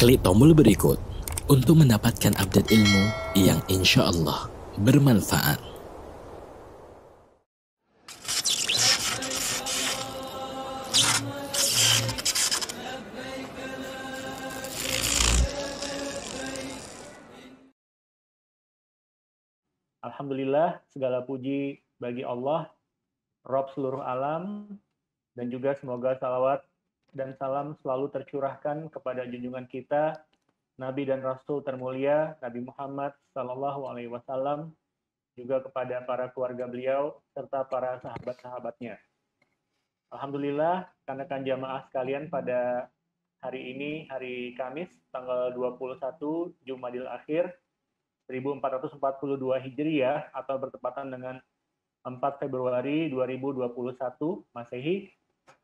Klik tombol berikut untuk mendapatkan update ilmu yang insya Allah bermanfaat. Alhamdulillah, segala puji bagi Allah, Rabb seluruh alam, dan juga semoga salawat dan salam selalu tercurahkan kepada junjungan kita, Nabi dan Rasul termulia, Nabi Muhammad SAW, juga kepada para keluarga beliau, serta para sahabat-sahabatnya. Alhamdulillah, rekan-rekan jamaah sekalian, pada hari ini, hari Kamis, tanggal 21 Jumadil Akhir, 1442 Hijriah, atau bertepatan dengan 4 Februari 2021 Masehi.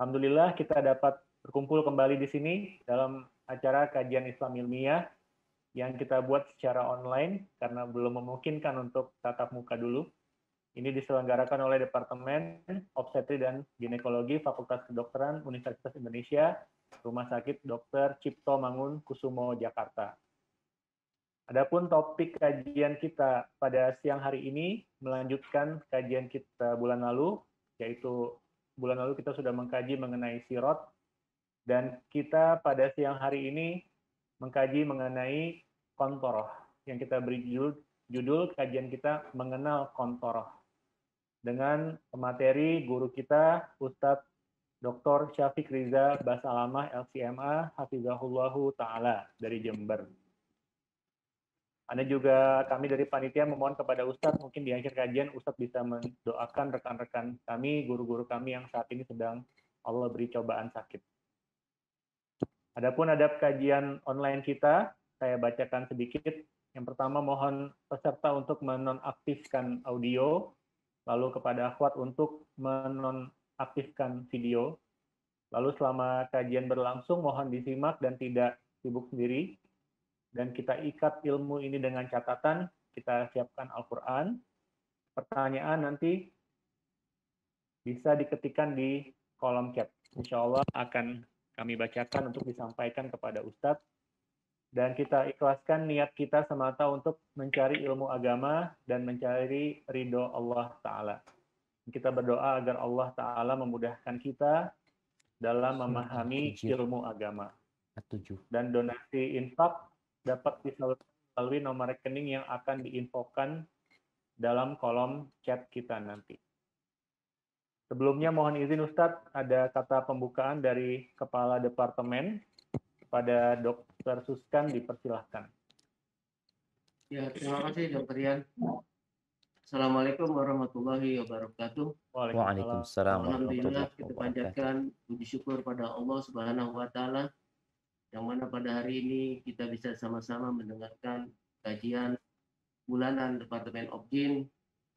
Alhamdulillah kita dapat berkumpul kembali di sini dalam acara kajian Islam ilmiah yang kita buat secara online karena belum memungkinkan untuk tatap muka dulu. Ini diselenggarakan oleh Departemen Obstetri dan Ginekologi Fakultas Kedokteran Universitas Indonesia, Rumah Sakit Dr. Cipto Mangunkusumo, Jakarta. Adapun topik kajian kita pada siang hari ini melanjutkan kajian kita bulan lalu, yaitu bulan lalu kita sudah mengkaji mengenai sirot, dan kita pada siang hari ini mengkaji mengenai kontoroh, yang kita beri judul kajian kita mengenal kontoroh, dengan pemateri guru kita Ustadz Dr. Syafiq Riza Basalamah LCMA Hafizahullahu Ta'ala dari Jember. Anda juga, kami dari panitia memohon kepada Ustadz, mungkin di akhir kajian Ustadz bisa mendoakan rekan-rekan kami, guru-guru kami yang saat ini sedang Allah beri cobaan sakit. Adapun adab kajian online kita, saya bacakan sedikit. Yang pertama, mohon peserta untuk menonaktifkan audio, lalu kepada akhwat untuk menonaktifkan video. Lalu selama kajian berlangsung, mohon disimak dan tidak sibuk sendiri. Dan kita ikat ilmu ini dengan catatan, kita siapkan Al-Quran. Pertanyaan nanti bisa diketikkan di kolom chat. Insya Allah akan kami bacakan untuk disampaikan kepada Ustadz. Dan kita ikhlaskan niat kita semata untuk mencari ilmu agama dan mencari ridho Allah Ta'ala. Kita berdoa agar Allah Ta'ala memudahkan kita dalam memahami ilmu agama. Dan donasi infak dapat disalurkan melalui nomor rekening yang akan diinfokan dalam kolom chat kita nanti. Sebelumnya mohon izin Ustadz, ada kata pembukaan dari Kepala Departemen pada Dr. Suskan, dipersilahkan. Ya, terima kasih Dr. Rian. Assalamualaikum warahmatullahi wabarakatuh. Waalaikumsalam. Alhamdulillah, kita panjatkan puji syukur pada Allah Subhanahu wa Ta'ala, yang mana pada hari ini kita bisa sama-sama mendengarkan kajian bulanan Departemen Obgyn,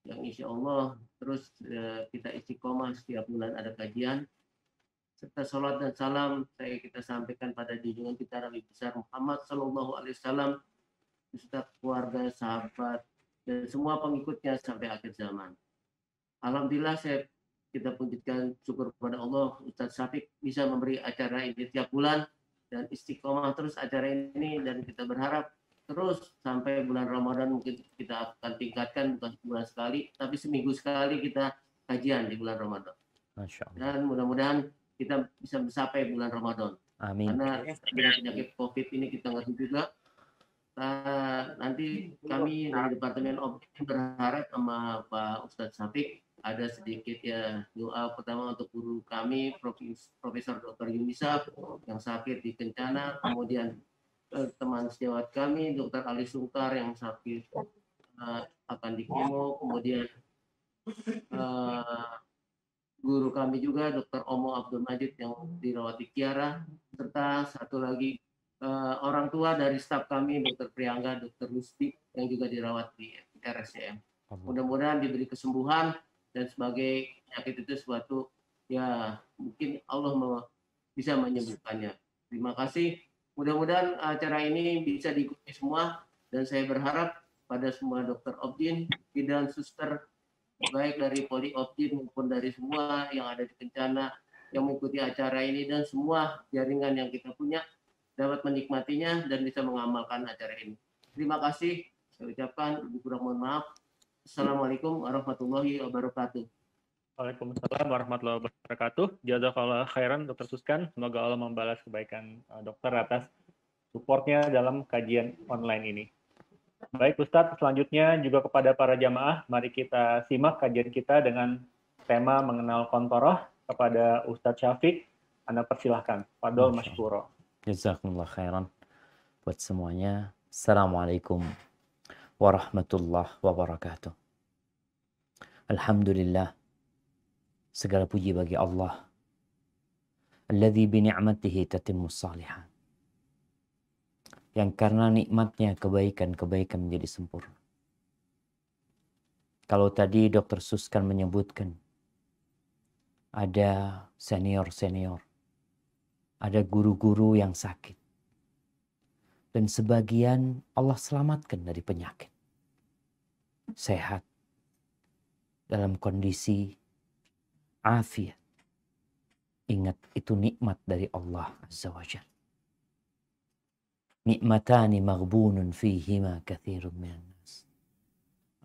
yang insya Allah terus kita istiqomah setiap bulan ada kajian, serta sholat dan salam kita sampaikan pada junjungan kita Nabi besar Muhammad Sallallahu Alaihi Wasallam, beserta keluarga, sahabat, dan semua pengikutnya sampai akhir zaman. Alhamdulillah, kita pujikan syukur kepada Allah, Ustadz Syafiq bisa memberi acara ini tiap bulan, dan istiqomah terus acara ini, dan kita berharap terus sampai bulan Ramadan mungkin kita akan tingkatkan, bukan sebulan sekali tapi seminggu sekali kita kajian di bulan Ramadan. Dan mudah-mudahan kita bisa mencapai bulan Ramadan. Amin. Karena penyakit COVID ini kita ngerti juga. Nanti kami dari Departemen Obgyn berharap sama Pak Ustadz Syafiq ada sedikit ya doa pertama untuk guru kami Profesor Dr. Yunisa yang sakit di Kencana, kemudian teman sejawat kami Dr. Ali Sungkar yang sakit akan di kemo, kemudian guru kami juga Dr. Omo Abdul Majid yang dirawat di Kiara, serta satu lagi orang tua dari staf kami Dr. Priangga, Dr. Rusti yang juga dirawat di RSCM. Mudah-mudahan diberi kesembuhan, dan sebagai penyakit itu suatu ya mungkin Allah bisa menyembuhkannya. Terima kasih. Mudah-mudahan acara ini bisa diikuti semua, dan saya berharap pada semua dokter Obgyn, bidan, suster, baik dari Poli Obgyn maupun dari semua yang ada di Kencana yang mengikuti acara ini, dan semua jaringan yang kita punya, dapat menikmatinya dan bisa mengamalkan acara ini. Terima kasih. Saya ucapkan lebih kurang mohon maaf. Assalamualaikum warahmatullahi wabarakatuh. Waalaikumsalam warahmatullahi wabarakatuh. Jazakallah khairan Dr. Suskan. Semoga Allah membalas kebaikan dokter atas supportnya dalam kajian online ini. Baik Ustadz, selanjutnya juga kepada para jamaah, mari kita simak kajian kita dengan tema mengenal kontoroh kepada Ustadz Syafiq. Anda persilahkan. Fadol Mashkuro. Jazakumullah khairan buat semuanya. Assalamualaikum warahmatullahi wabarakatuh. Alhamdulillah, segala puji bagi Allah. Alladzi bi ni'matihi tatimmus shalihat. Yang karena nikmatnya kebaikan-kebaikan menjadi sempurna. Kalau tadi Dr. Suskan menyebutkan ada senior-senior, ada guru-guru yang sakit. Dan sebagian Allah selamatkan dari penyakit. Sehat. Dalam kondisi afiat. Ingat, itu nikmat dari Allah Azza wa Jalla. Nikmatani maghbunun fihima katsirun minan nas.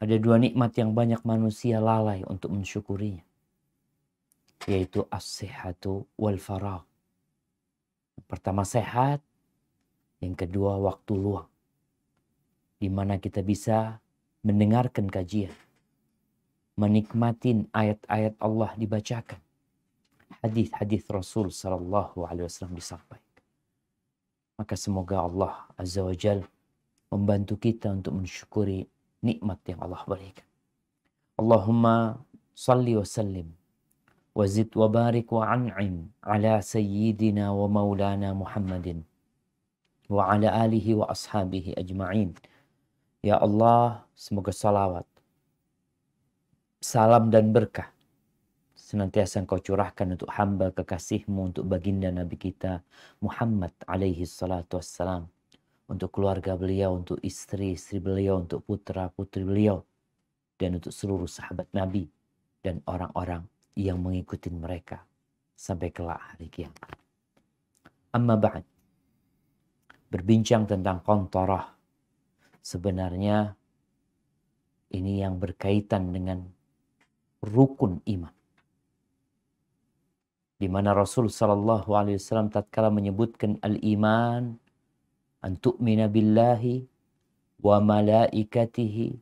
Ada dua nikmat yang banyak manusia lalai untuk mensyukurinya. Yaitu as-sihhatu wal faragh. Pertama sehat, yang kedua waktu luang. Di mana kita bisa mendengarkan kajian. Menikmatin ayat-ayat Allah dibacakan. Hadis-hadis Rasul sallallahu alaihi wasallam disampaikan. Maka semoga Allah Azza wa Jalla membantu kita untuk mensyukuri nikmat yang Allah berikan. Allahumma salli wa sallim wa zid wa barik wa an'im ala sayyidina wa maulana Muhammadin wa ala alihi wa ashabihi ajma'in. Ya Allah, semoga salawat, salam dan berkah senantiasa Engkau curahkan untuk hamba kekasih-Mu, untuk baginda Nabi kita Muhammad alaihi salatu wassalam, untuk keluarga beliau, untuk istri-istri beliau, untuk putra-putri beliau, dan untuk seluruh sahabat Nabi dan orang-orang yang mengikuti mereka sampai kelak hari kiamat. Amma ba'd. Berbincang tentang kontorah. Sebenarnya ini yang berkaitan dengan rukun iman. Di mana Rasul sallallahu alaihi wasallam tatkala menyebutkan al-iman an tu'mina billahi wa malaikatihi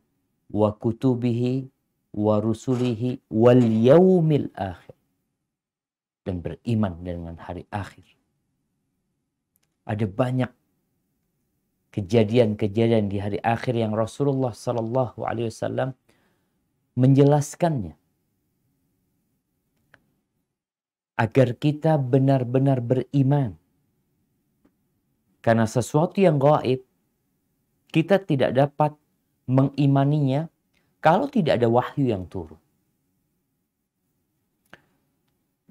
wa kutubihi wa rusulihi wal yaumil akhir, dan beriman dengan hari akhir. Ada banyak kejadian-kejadian di hari akhir yang Rasulullah sallallahu alaihi wasallam menjelaskannya agar kita benar-benar beriman. Karena sesuatu yang gaib kita tidak dapat mengimaninya kalau tidak ada wahyu yang turun.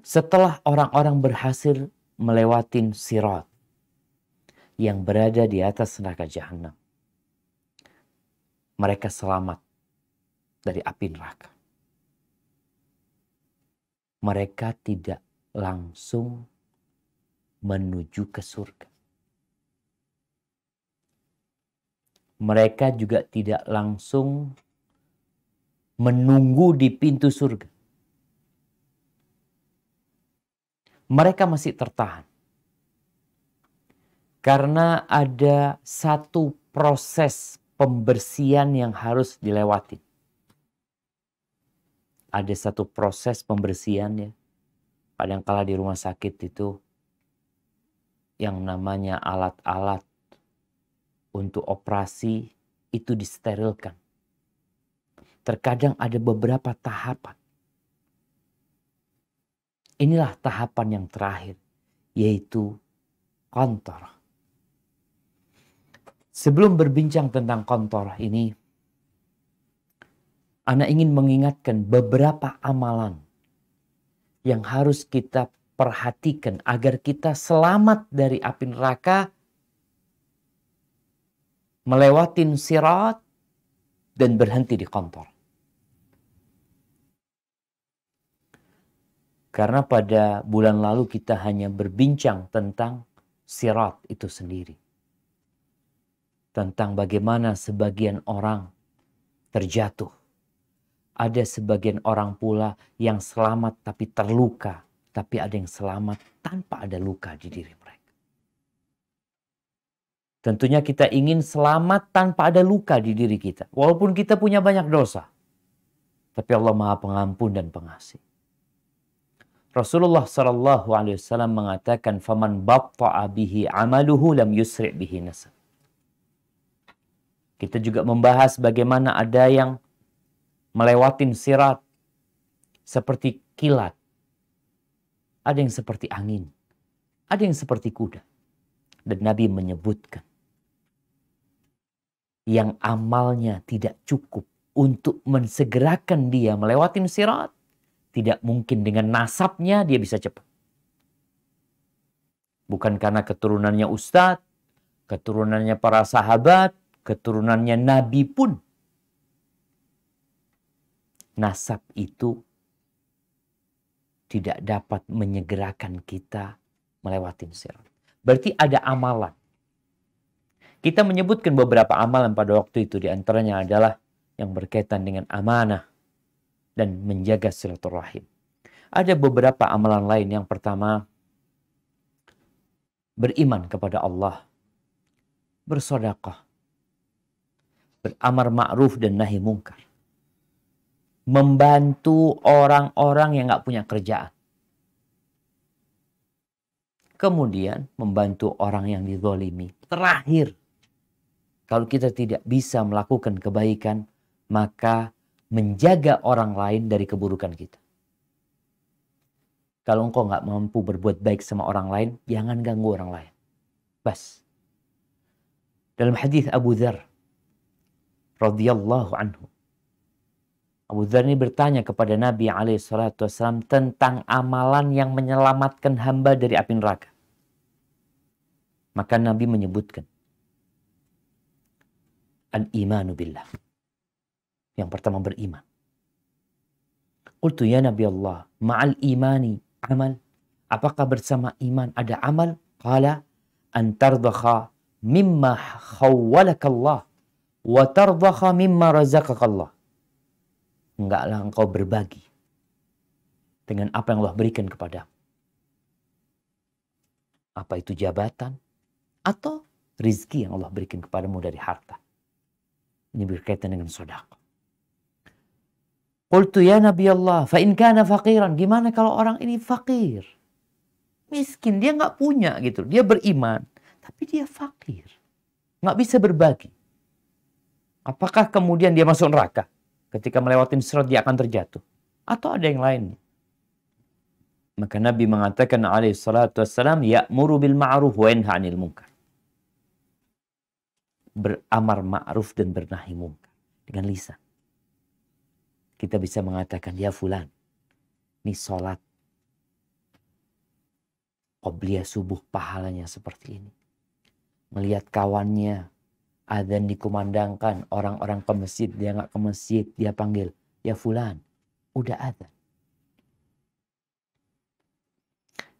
Setelah orang-orang berhasil melewati sirat yang berada di atas neraka jahanam, mereka selamat dari api neraka. Mereka tidak langsung menuju ke surga. Mereka juga tidak langsung menunggu di pintu surga. Mereka masih tertahan. Karena ada satu proses pembersihan yang harus dilewati. Ada satu proses pembersihan ya. Kadangkala di rumah sakit itu yang namanya alat-alat untuk operasi itu disterilkan. Terkadang ada beberapa tahapan. Inilah tahapan yang terakhir, yaitu kontorah. Sebelum berbincang tentang kontorah ini, Ana ingin mengingatkan beberapa amalan yang harus kita perhatikan agar kita selamat dari api neraka, melewati sirat, dan berhenti di kontor. Karena pada bulan lalu kita hanya berbincang tentang sirat itu sendiri. Tentang bagaimana sebagian orang terjatuh. Ada sebagian orang pula yang selamat tapi terluka. Tapi ada yang selamat tanpa ada luka di diri mereka. Tentunya kita ingin selamat tanpa ada luka di diri kita. Walaupun kita punya banyak dosa. Tapi Allah Maha Pengampun dan Pengasih. Rasulullah SAW mengatakan, "Faman batta'a bihi amaluhu lam yusri' bihi nasab." Kita juga membahas bagaimana ada yang melewatin sirat seperti kilat. Ada yang seperti angin. Ada yang seperti kuda. Dan Nabi menyebutkan yang amalnya tidak cukup untuk mensegerakan dia melewati sirat, tidak mungkin dengan nasabnya dia bisa cepat. Bukan karena keturunannya ustadz, keturunannya para sahabat, keturunannya Nabi pun. Nasab itu tidak dapat menyegerakan kita melewati sirat. Berarti ada amalan. Kita menyebutkan beberapa amalan pada waktu itu. Di antaranya adalah yang berkaitan dengan amanah dan menjaga silaturahim. Ada beberapa amalan lain. Yang pertama, beriman kepada Allah, bersedekah, beramar ma'ruf dan nahi mungkar, membantu orang-orang yang nggak punya kerjaan. Kemudian membantu orang yang dizalimi. Terakhir, kalau kita tidak bisa melakukan kebaikan, maka menjaga orang lain dari keburukan kita. Kalau engkau nggak mampu berbuat baik sama orang lain, jangan ganggu orang lain. Bas. Dalam hadis Abu Dzar radhiyallahu anhu, Abu Dzar ini bertanya kepada Nabi SAW tentang amalan yang menyelamatkan hamba dari api neraka. Maka Nabi menyebutkan al-imanu billah. Yang pertama beriman. Qultu ya Nabi Allah, ma'al imani amal. Apakah bersama iman ada amal? Qala an tardakha mimma khawwalakallah wa tardakha mimma razaqakallah. Enggaklah engkau berbagi dengan apa yang Allah berikan kepadamu. Apa itu jabatan atau rizki yang Allah berikan kepadamu dari harta. Ini berkaitan dengan sedekah. Qultu ya Nabi Allah, fa in kana faqiran, gimana kalau orang ini fakir? Miskin, dia nggak punya gitu. Dia beriman, tapi dia fakir. Nggak bisa berbagi. Apakah kemudian dia masuk neraka? Ketika melewati sirat dia akan terjatuh. Atau ada yang lain? Maka Nabi mengatakan alaihi salatu wassalam, ya'muru bil ma'ruf wa yanha 'anil munkar. Beramar ma'ruf dan bernahi munkar dengan lisan. Kita bisa mengatakan, ya fulan, ini sholat qobliyah subuh pahalanya seperti ini. Melihat kawannya adzan dikumandangkan, orang-orang ke masjid, dia nggak ke masjid, dia panggil, ya fulan, udah adzan.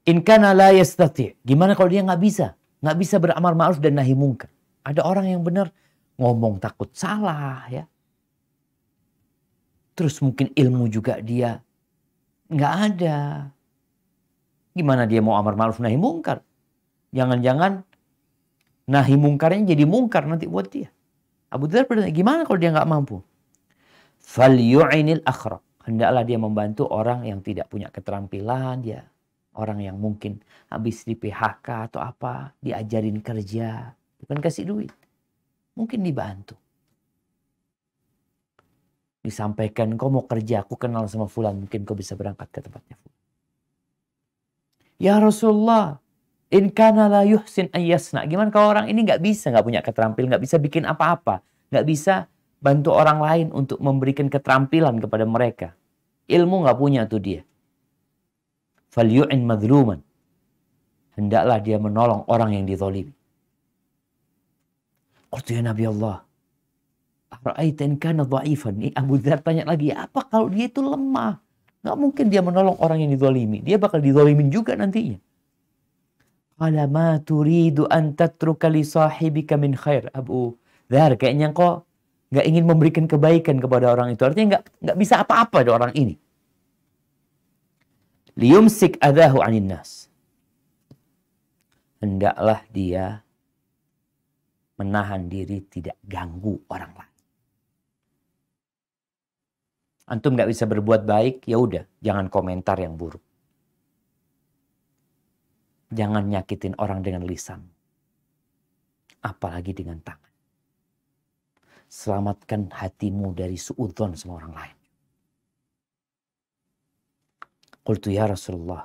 In kana la yastati', gimana kalau dia nggak bisa beramar ma'ruf dan nahi munkar. Ada orang yang benar ngomong takut salah ya. Terus mungkin ilmu juga dia nggak ada. Gimana dia mau amar ma'ruf nahi munkar? Jangan-jangan nahi mungkarnya jadi mungkar nanti buat dia. Abu Dzar bertanya, gimana kalau dia nggak mampu? Falyu'inil akhraq. Hendaklah dia membantu orang yang tidak punya keterampilan, dia orang yang mungkin habis di PHK atau apa, diajarin kerja. Bukan kasih duit. Mungkin dibantu. Disampaikan, kau mau kerja, aku kenal sama fulan. Mungkin kau bisa berangkat ke tempatnya fulan. Ya Rasulullah, in kana la yuhsin ayyasna. Gimana kalau orang ini nggak punya keterampilan, nggak bisa bikin apa-apa. Nggak bisa bantu orang lain untuk memberikan keterampilan kepada mereka. Ilmu nggak punya tuh dia. Falyu'in madhluman. Hendaklah dia menolong orang yang dizalimi. Qultu ya Nabi Allah, ara'aita in kana dha'ifan. Ini Abu Dzar tanya lagi, apa kalau dia itu lemah? Nggak mungkin dia menolong orang yang dizalimi. Dia bakal dizalimin juga nantinya. Qala ma turidu an tatruka li sahibika min khair. Abu Dhar, kayaknya kok nggak ingin memberikan kebaikan kepada orang itu. Artinya nggak bisa apa-apa dari orang ini. Liyumsik adahu anin nas. Hendaklah dia menahan diri tidak ganggu orang lain. Antum nggak bisa berbuat baik, ya udah, jangan komentar yang buruk. Jangan nyakitin orang dengan lisan, apalagi dengan tangan. Selamatkan hatimu dari suudzon sama orang lain. Qultu ya Rasulullah,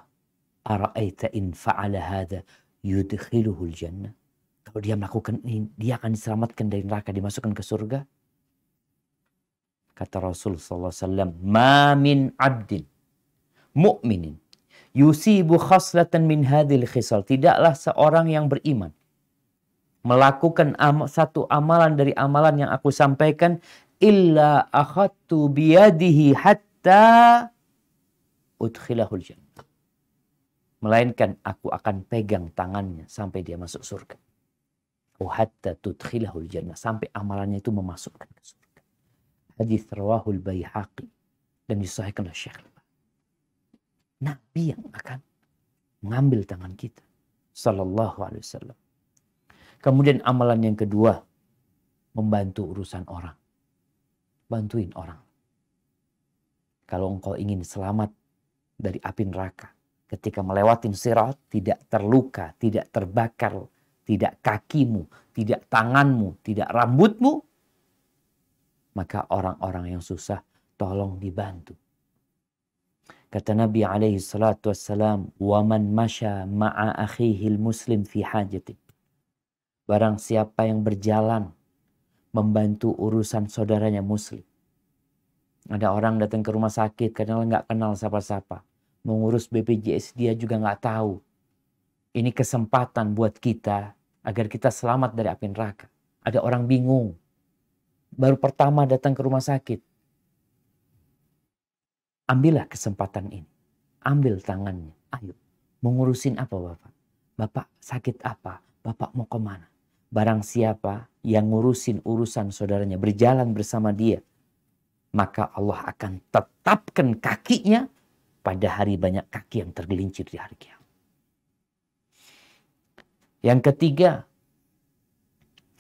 ara'aita in fa'ala hadha yudkhiluhul jannah. Kalau dia melakukan ini, dia akan diselamatkan dari neraka, dimasukkan ke surga. Kata Rasul SAW, ma min abdin mu'minin yusibu khaslatan min hadhil khisal. Tidaklah seorang yang beriman melakukan satu amalan dari amalan yang aku sampaikan, illa akhadtu biyadihi hatta udkhilahul jannah. Melainkan aku akan pegang tangannya sampai dia masuk surga. Hatta tudkhilahul jannah, sampai amalannya itu memasukkan ke surga. Hadis rawahul Baihaqi dan disahihkan oleh Syekh. Nabi yang akan mengambil tangan kita, sallallahu alaihi wasallam. Kemudian amalan yang kedua, membantu urusan orang. Bantuin orang. Kalau engkau ingin selamat dari api neraka, ketika melewati sirat, tidak terluka, tidak terbakar, tidak kakimu, tidak tanganmu, tidak rambutmu, maka orang-orang yang susah tolong dibantu. Kata Nabi alaihi salatu wassalam, "Waman masya ma'a akhihil muslim fi hajati." Barang siapa yang berjalan membantu urusan saudaranya muslim. Ada orang datang ke rumah sakit, kadang nggak kenal siapa-siapa. Mengurus BPJS dia juga nggak tahu. Ini kesempatan buat kita agar kita selamat dari api neraka. Ada orang bingung. Baru pertama datang ke rumah sakit. Ambillah kesempatan ini. Ambil tangannya. Ayo. Mengurusin apa Bapak? Bapak sakit apa? Bapak mau kemana? Barang siapa yang ngurusin urusan saudaranya, berjalan bersama dia, maka Allah akan tetapkan kakinya pada hari banyak kaki yang tergelincir di hari kiamat. Yang ketiga,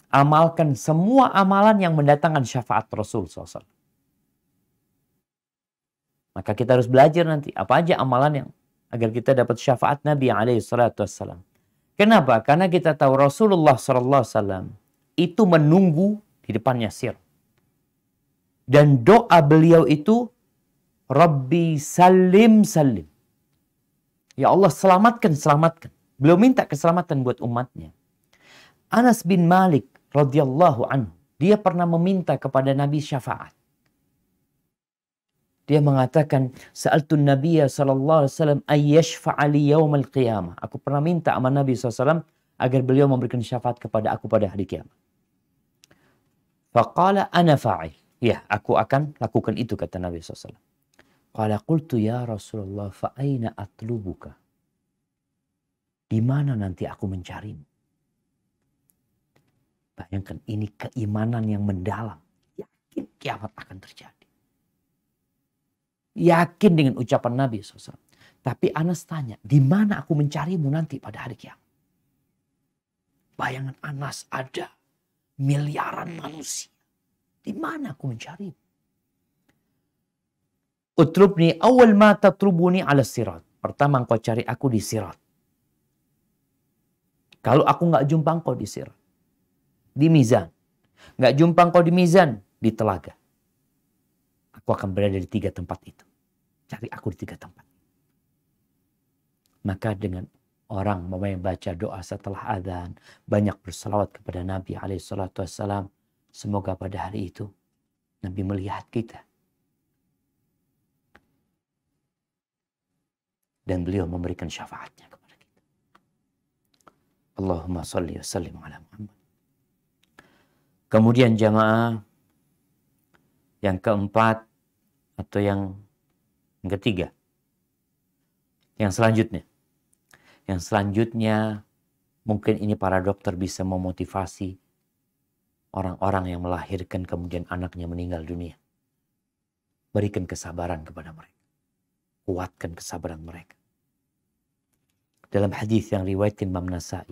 amalkan semua amalan yang mendatangkan syafaat Rasul SAW. Maka kita harus belajar nanti apa aja amalan yang agar kita dapat syafaat Nabi SAW. Kenapa? Karena kita tahu Rasulullah SAW itu menunggu di depannya sirat. Dan doa beliau itu, Rabbi salim salim. Ya Allah selamatkan, selamatkan. Beliau minta keselamatan buat umatnya. Anas bin Malik radhiyallahu anhu, dia pernah meminta kepada Nabi syafaat. Dia mengatakan, Sa'altun Nabiya sallallahu alaihi wasallam ayyashfa'a li yaumal qiyamah. Aku pernah minta sama Nabi SAW agar beliau memberikan syafaat kepada aku pada hari kiamat. Faqala ana fa'il. Ya, aku akan lakukan itu, kata Nabi SAW. Qala qultu ya Rasulullah fa'aina atlubuka. Di mana nanti aku mencarimu? Bayangkan, ini keimanan yang mendalam. Yakin kiamat akan terjadi. Yakin dengan ucapan Nabi SAW. Tapi Anas tanya, di mana aku mencarimu nanti pada hari kiamat? Bayangan Anas, ada miliaran manusia. Di mana aku mencarimu? Utrubni awal ma tatrubuni ala sirat. Pertama engkau cari aku di sirat. Kalau aku nggak jumpa engkau di sirat, di mizan. Nggak jumpa engkau di mizan, di telaga. Aku akan berada di 3 tempat itu. Cari aku di 3 tempat. Maka dengan orang membaca doa setelah adzan, banyak berselawat kepada Nabi SAW. Semoga pada hari itu Nabi melihat kita. Dan beliau memberikan syafaatnya kepada kita. Allahumma salli wa sallim ala Muhammad. Kemudian jamaah yang keempat atau yang ketiga. Yang selanjutnya Mungkin ini para dokter bisa memotivasi orang-orang yang melahirkan kemudian anaknya meninggal dunia. Berikan kesabaran kepada mereka. Kuatkan kesabaran mereka. Dalam hadis yang riwayatkan Imam Nasai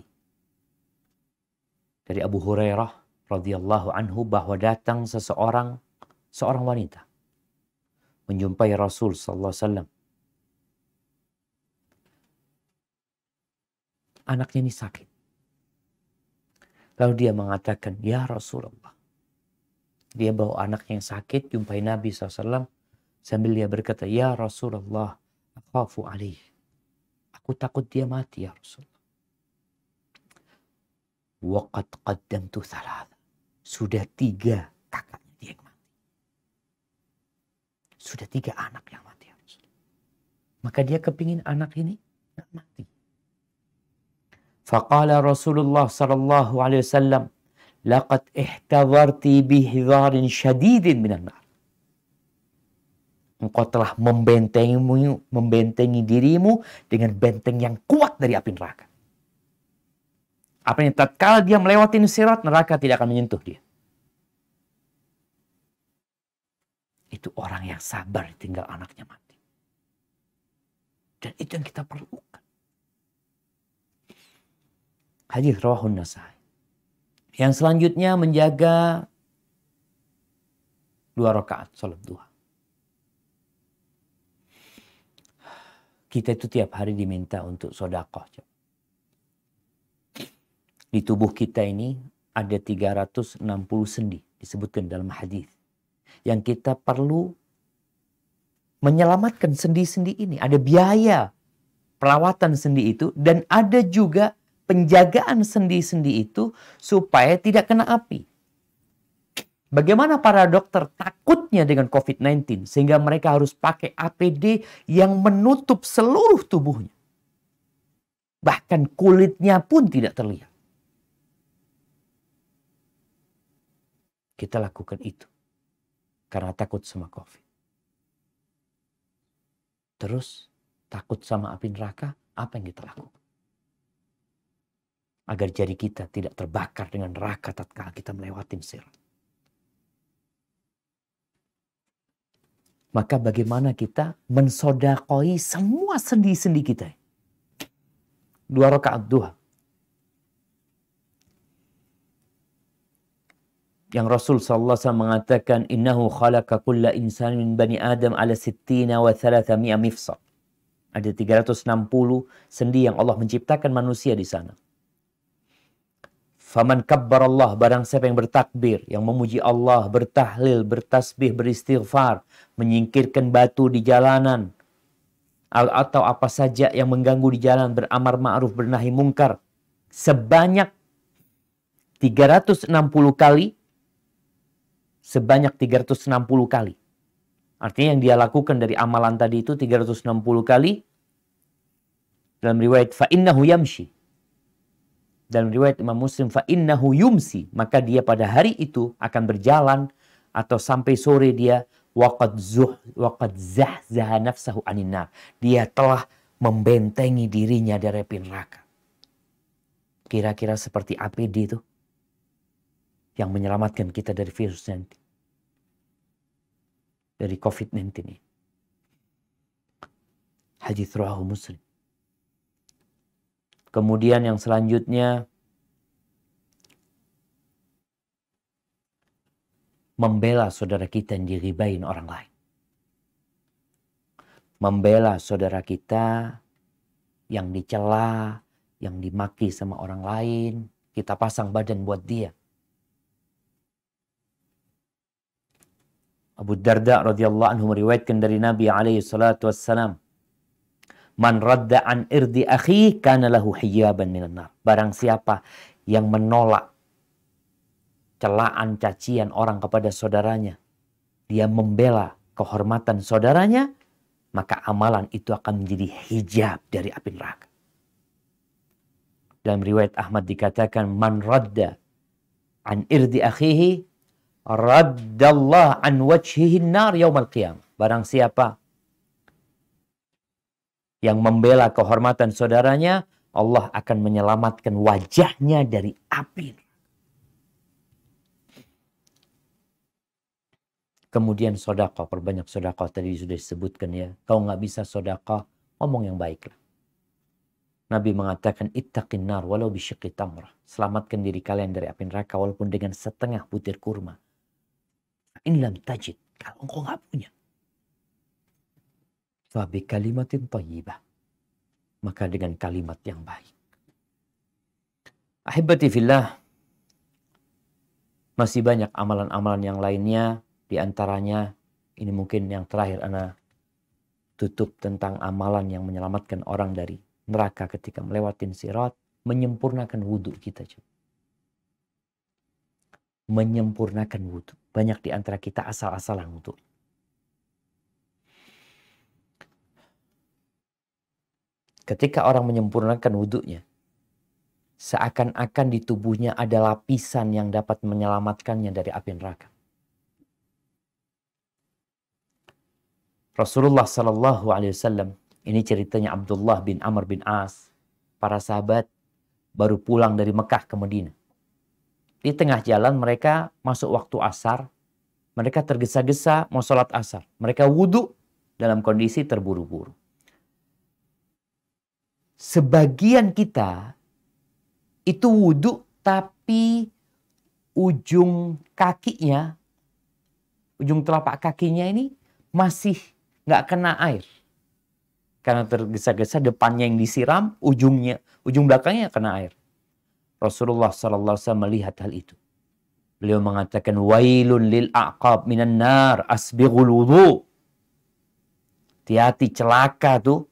dari Abu Hurairah radhiyallahu anhu bahwa datang seorang wanita menjumpai Rasul sallallahu alaihi wasallam. Anaknya ini sakit. Lalu dia mengatakan, "Ya Rasulullah." Dia bawa anaknya yang sakit, jumpai Nabi SAW. Sambil dia berkata, "Ya Rasulullah, akhafu alaih. Aku takut dia mati ya Rasulullah." Waqad qaddamtu thalatha. Sudah 3 kakaknya dia yang mati. Sudah 3 anak yang mati ya Rasulullah. Maka dia kepingin anak ini tidak mati. Faqala Rasulullah sallallahu alaihi wasallam, "Laqad ihtadharti bihidharin syadidin minan nar." Engkau telah membentengi dirimu dengan benteng yang kuat dari api neraka. Apa yang tatkala dia melewati sirat, neraka tidak akan menyentuh dia. Itu orang yang sabar tinggal anaknya mati. Dan itu yang kita perlukan. Hadis rawahun Nasai. Yang selanjutnya menjaga 2 rakaat salat duha. Kita itu tiap hari diminta untuk sedekah. Di tubuh kita ini ada 360 sendi disebutkan dalam hadis. Yang kita perlu menyelamatkan sendi-sendi ini. Ada biaya perawatan sendi itu dan ada juga penjagaan sendi-sendi itu supaya tidak kena api. Bagaimana para dokter takutnya dengan COVID-19 sehingga mereka harus pakai APD yang menutup seluruh tubuhnya. Bahkan kulitnya pun tidak terlihat. Kita lakukan itu karena takut sama COVID. Terus takut sama api neraka, apa yang kita lakukan? Agar jari kita tidak terbakar dengan neraka tatkala kita melewati sirat. Maka bagaimana kita mensodakoi semua sendi-sendi kita. 2 rakaat duha. Yang Rasul SAW mengatakan, "Innahu khalaqa kulla insanin min bani Adam ala 60 wa 300 mifsal." Ada 360 sendi yang Allah menciptakan manusia di sana. Faman kabbarallah, barang siapa yang bertakbir, yang memuji Allah, bertahlil, bertasbih, beristighfar, menyingkirkan batu di jalanan, atau apa saja yang mengganggu di jalan, beramar ma'ruf, bernahi mungkar, sebanyak 360 kali, sebanyak 360 kali. Artinya yang dia lakukan dari amalan tadi itu 360 kali. Dalam riwayat, fa'innahu yamshi. Dalam riwayat Imam Muslim, fa'innahu yumsi. Maka dia pada hari itu akan berjalan atau sampai sore dia waqad zahzaha nafsahu anin nar. Dia telah membentengi dirinya dari api neraka. Kira-kira seperti APD itu yang menyelamatkan kita dari virus nanti. Dari COVID-19 ini. Hadits rawahu Muslim. Kemudian yang selanjutnya, membela saudara kita yang diribain orang lain. Membela saudara kita yang dicela, yang dimaki sama orang lain. Kita pasang badan buat dia. Abu Darda radhiyallahu anhu meriwayatkan dari Nabi alaihi salatu wassalam, "Man radda an irdi akhi kana lahu hijaban minan nar." Barang siapa yang menolak celaan cacian orang kepada saudaranya, dia membela kehormatan saudaranya, maka amalan itu akan menjadi hijab dari api neraka. Dalam riwayat Ahmad dikatakan, "Man radda an irdi akhihi raddallah an wajhihi nar yaumal qiyamah." Barang siapa yang membela kehormatan saudaranya, Allah akan menyelamatkan wajahnya dari api. Kemudian sedekah, perbanyak sedekah, tadi sudah disebutkan ya. Kalau nggak bisa sedekah, ngomong yang baiklah. Nabi mengatakan ittaqin nar walau bisyiqqi tamrah. Selamatkan diri kalian dari api neraka walaupun dengan setengah butir kurma. In lam tajid, kalau engkau nggak punya, fa bi kalimatin thayyibah, maka dengan kalimat yang baik. Ahibati fillah, masih banyak amalan-amalan yang lainnya. Di antaranya, ini mungkin yang terakhir ana tutup tentang amalan yang menyelamatkan orang dari neraka ketika melewatin sirat, menyempurnakan wudhu kita. Menyempurnakan wudhu. Banyak di antara kita asal-asalan wudhu. Ketika orang menyempurnakan wudhunya, seakan-akan di tubuhnya ada lapisan yang dapat menyelamatkannya dari api neraka. Rasulullah Sallallahu Alaihi Wasallam, ini ceritanya Abdullah bin Amr bin As, para sahabat baru pulang dari Mekah ke Madinah. Di tengah jalan mereka masuk waktu asar, mereka tergesa-gesa mau sholat asar. Mereka wudhu dalam kondisi terburu-buru. Sebagian kita itu wudhu tapi ujung kakinya, ujung telapak kakinya ini masih nggak kena air. Karena tergesa-gesa depannya yang disiram, ujung belakangnya kena air. Rasulullah SAW melihat hal itu. Beliau mengatakan, wailun lil a'qab minan nar asbighul wudu. Hati-hati, celaka tuh.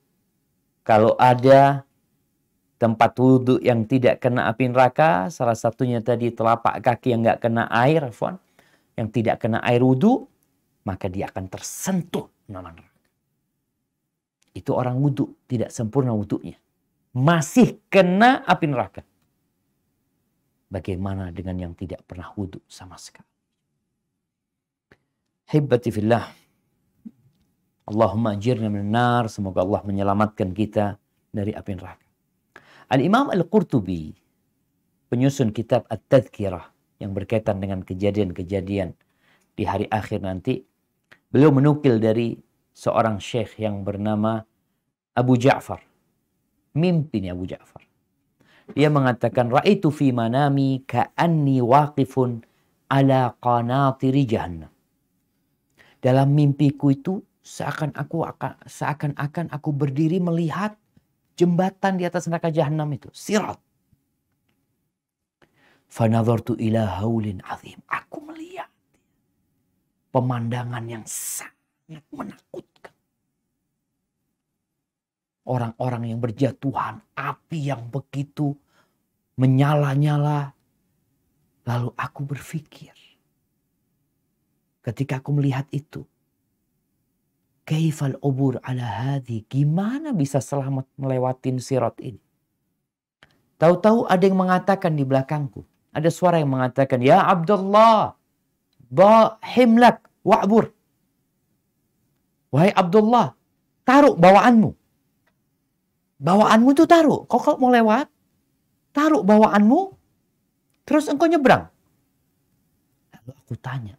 Kalau ada tempat wudhu yang tidak kena api neraka, salah satunya tadi telapak kaki yang nggak kena air, yang tidak kena air wudhu, maka dia akan tersentuh neraka. Itu orang wudhu, tidak sempurna wudhunya. Masih kena api neraka. Bagaimana dengan yang tidak pernah wudhu sama sekali? Hibbati fillah. Allahumma ajirna minan nar. Semoga Allah menyelamatkan kita dari api neraka. Al-Imam Al-Qurtubi, penyusun kitab At-Tadhkirah yang berkaitan dengan kejadian-kejadian di hari akhir nanti, beliau menukil dari seorang syekh yang bernama Abu Ja'far. Mimpinya Abu Ja'far. Dia mengatakan, Ra'aitu fi manami ka'anni waqifun ala qanatiri jahannam. Dalam mimpiku itu seakan-akan aku berdiri melihat jembatan di atas neraka jahanam itu, sirat. Fanadhartu ila haulin azim. Aku melihat pemandangan yang sangat menakutkan. Orang-orang yang berjatuhan, api yang begitu menyala-nyala. Lalu aku berpikir, ketika aku melihat itu, kaifal ubur ala hadhi, gimana bisa selamat melewatin sirat ini? Tahu-tahu ada yang mengatakan di belakangku, ada suara yang mengatakan, ya Abdullah, himlak wa'bur. Wahai Abdullah, taruh bawaanmu. Bawaanmu itu taruh. Kau kalau mau lewat, taruh bawaanmu, terus engkau nyebrang. Lalu aku tanya,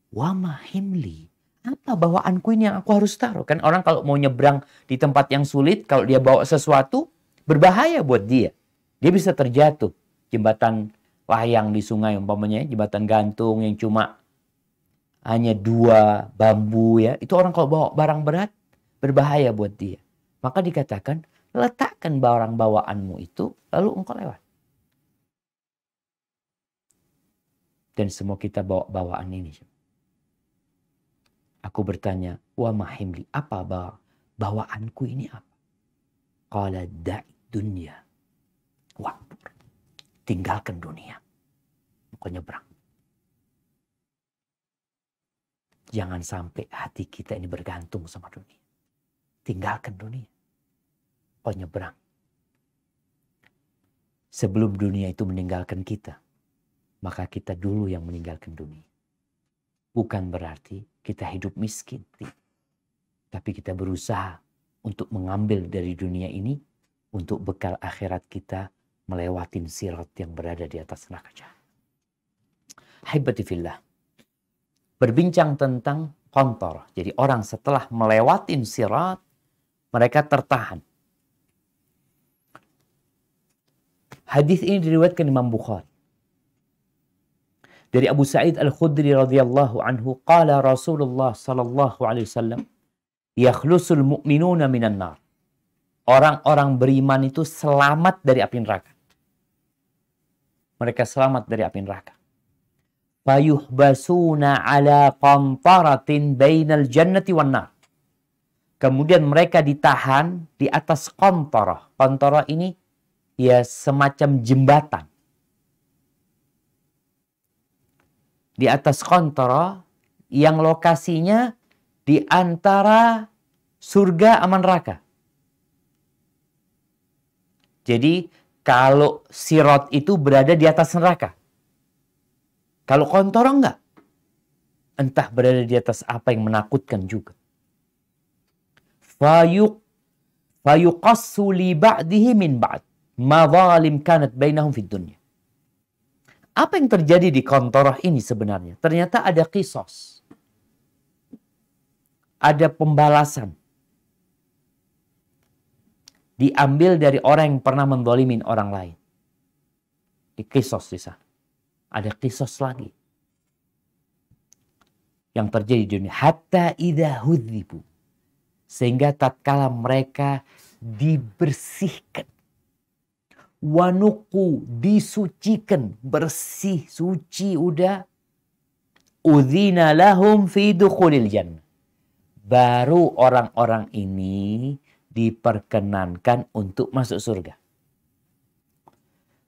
wama himli, apa bawaanku ini yang aku harus taruh? Kan orang kalau mau nyebrang di tempat yang sulit, kalau dia bawa sesuatu, berbahaya buat dia. Dia bisa terjatuh. Jembatan layang di sungai umpamanya, jembatan gantung yang cuma hanya 2 bambu ya. Itu orang kalau bawa barang berat, berbahaya buat dia. Maka dikatakan, letakkan barang bawaanmu itu, lalu engkau lewat. Dan semua kita bawa bawaan ini. Aku bertanya, wa mahimli, apa bawaanku ini apa? Qala da'i dunya wa'bur. Tinggalkan dunia. Engkau nyebrang. Jangan sampai hati kita ini bergantung sama dunia. Tinggalkan dunia. Engkau nyebrang. Sebelum dunia itu meninggalkan kita, maka kita dulu yang meninggalkan dunia. Bukan berarti kita hidup miskin. Tapi kita berusaha untuk mengambil dari dunia ini untuk bekal akhirat kita melewatin sirat yang berada di atas neraka jahanam. Haibati fillah. Berbincang tentang qantarah. Jadi orang setelah melewatin sirat, mereka tertahan. Hadis ini diriwayatkan Imam Bukhari. Dari Abu Sa'id Al-Khudri radhiyallahu anhu, qala Rasulullah sallallahu alaihi wasallam, yakhlusul mu'minuna minan nar. Orang-orang beriman itu selamat dari api neraka. Mereka selamat dari api neraka. Fayuhbasuna ala qantaratin bainal jannati wan nar. Kemudian mereka ditahan di atas qantarah. Qantarah ini ya semacam jembatan. Di atas qantarah yang lokasinya di antara surga sama neraka. Jadi kalau sirat itu berada di atas neraka. Kalau qantarah enggak. Entah berada di atas apa yang menakutkan juga. Fayuqassu li ba'dihi min ba'd. Madzalim kanat bainahum fid dunya. Apa yang terjadi di qantarah ini sebenarnya? Ternyata ada qisas. Ada pembalasan. Diambil dari orang yang pernah menzalimin orang lain. Di qisas di sana. Ada qisas lagi. Yang terjadi di dunia. Hatta idza hudzibu. Sehingga tatkala mereka dibersihkan. Wanuku, disucikan, bersih, suci udah. Udzina lahum fi dukhulil jannah. Baru orang-orang ini diperkenankan untuk masuk surga.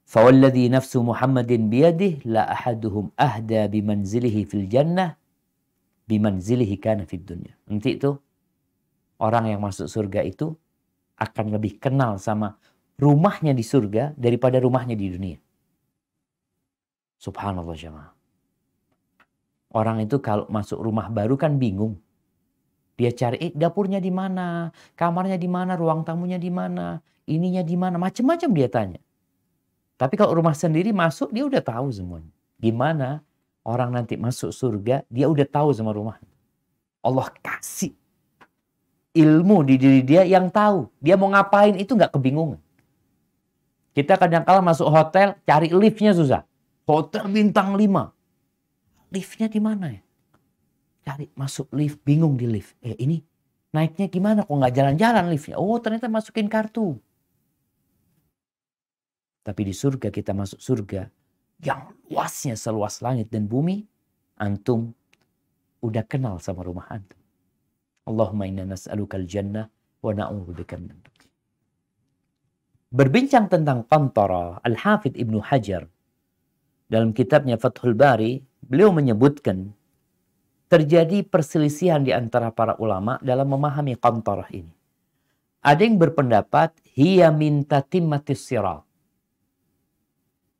Fawalladhi nafsu Muhammadin biyadih la ahaduhum ahda bimanzilihi fil jannah bimanzilihi kana fid dunya. Nanti itu orang yang masuk surga itu akan lebih kenal sama rumahnya di surga daripada rumahnya di dunia. Subhanallah jemaah. Orang itu kalau masuk rumah baru kan bingung. Dia cari dapurnya di mana, kamarnya di mana, ruang tamunya di mana, ininya di mana, macam-macam dia tanya. Tapi kalau rumah sendiri masuk dia udah tahu semuanya. Gimana orang nanti masuk surga, dia udah tahu sama rumahnya. Allah kasih ilmu di diri dia yang tahu. Dia mau ngapain itu nggak kebingungan. Kita kadang-kala masuk hotel, cari liftnya susah. Hotel bintang 5. Liftnya di mana ya? Cari masuk lift, bingung di lift. Ini naiknya gimana? Kok nggak jalan-jalan liftnya? Oh ternyata masukin kartu. Tapi di surga kita masuk surga yang luasnya seluas langit dan bumi. Antum udah kenal sama rumah antum. Allahumma inna nas'alukal jannah wa na'udzubika minan nar. Berbincang tentang qantarah, Al-Hafidh Ibnu Hajar dalam kitabnya Fathul Bari, beliau menyebutkan terjadi perselisihan di antara para ulama dalam memahami qantarah ini. Ada yang berpendapat hiya min tatimmatis sirat.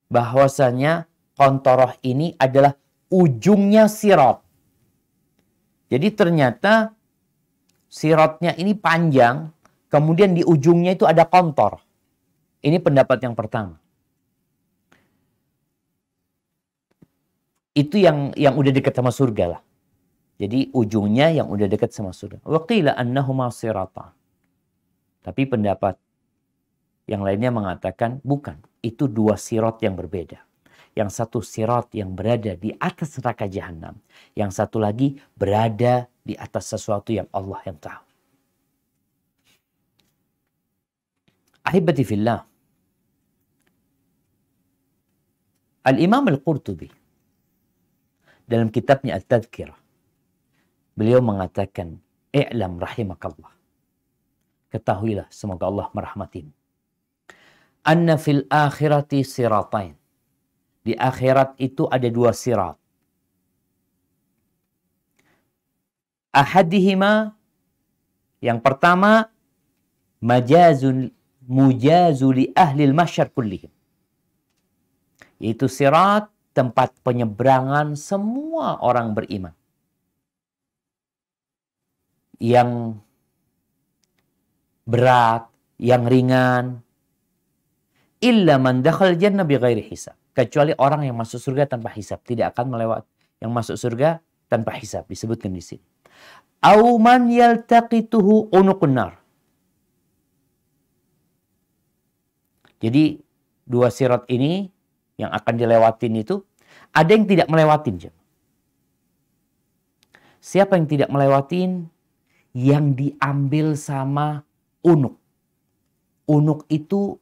Bahwasanya qantarah ini adalah ujungnya sirat. Jadi ternyata siratnya ini panjang, kemudian di ujungnya itu ada qantarah. Ini pendapat yang pertama. Itu yang udah dekat sama surga lah. Jadi ujungnya yang udah dekat sama surga. Wa qila annahuma siratan. Tapi pendapat yang lainnya mengatakan bukan. Itu dua sirat yang berbeda. Yang satu sirat yang berada di atas neraka jahanam. Yang satu lagi berada di atas sesuatu yang Allah yang tahu. Ahibati fillah. Al-Imam Al-Qurtubi dalam kitabnya At-Tadhkirah, beliau mengatakan, "I'lam rahimakallah." Ketahuilah, semoga Allah merahmatimu. Anna fil akhirati siratain. Di akhirat itu ada dua sirat. Ahadihima, yang pertama, mujazu li ahli al-mahsyar kullihim. Yaitu sirat, tempat penyeberangan semua orang beriman. Yang berat, yang ringan, illa man dakhal jannah bighairi hisab. Kecuali orang yang masuk surga tanpa hisab, tidak akan melewati yang masuk surga tanpa hisab, disebutkan di sini. Au man yaltaqituhu unuqun nar. Jadi dua sirat ini yang akan dilewatin itu ada yang tidak melewatin. Siapa yang tidak melewatin? Yang diambil sama unuk. Unuk itu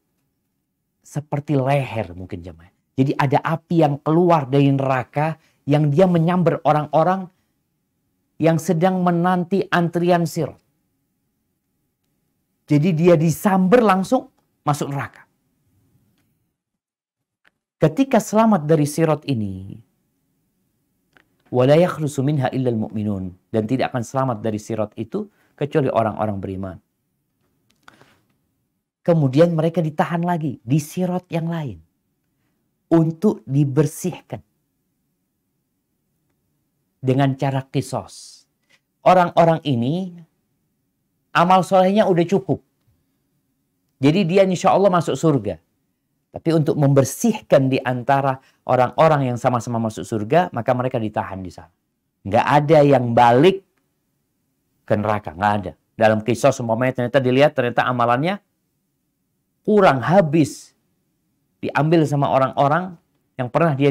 seperti leher mungkin jemaah. Jadi ada api yang keluar dari neraka yang dia menyambar orang-orang yang sedang menanti antrian sirat. Jadi dia disambar langsung masuk neraka. Ketika selamat dari sirat ini, wala yakhrusu minha illal mu'minun, dan tidak akan selamat dari sirat itu kecuali orang-orang beriman. Kemudian mereka ditahan lagi di sirat yang lain untuk dibersihkan dengan cara qisas. Orang-orang ini amal solehnya udah cukup. Jadi dia insya Allah masuk surga. Tapi untuk membersihkan di antara orang-orang yang sama-sama masuk surga, maka mereka ditahan di sana. Nggak ada yang balik ke neraka, nggak ada. Dalam kisah umpamanya ternyata dilihat, ternyata amalannya kurang, habis. Diambil sama orang-orang yang pernah dia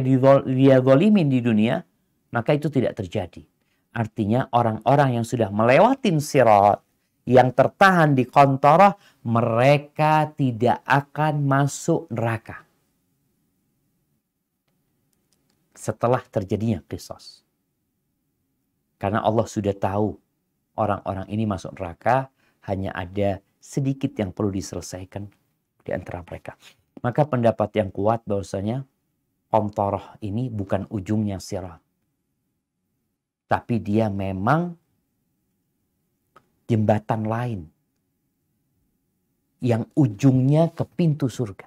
zalimin di dunia, maka itu tidak terjadi. Artinya orang-orang yang sudah melewatin sirat, yang tertahan di qantarah, mereka tidak akan masuk neraka setelah terjadinya qisas. Karena Allah sudah tahu orang-orang ini masuk neraka, hanya ada sedikit yang perlu diselesaikan di antara mereka. Maka pendapat yang kuat bahwasanya qantarah ini bukan ujungnya sirat, tapi dia memang jembatan lain yang ujungnya ke pintu surga.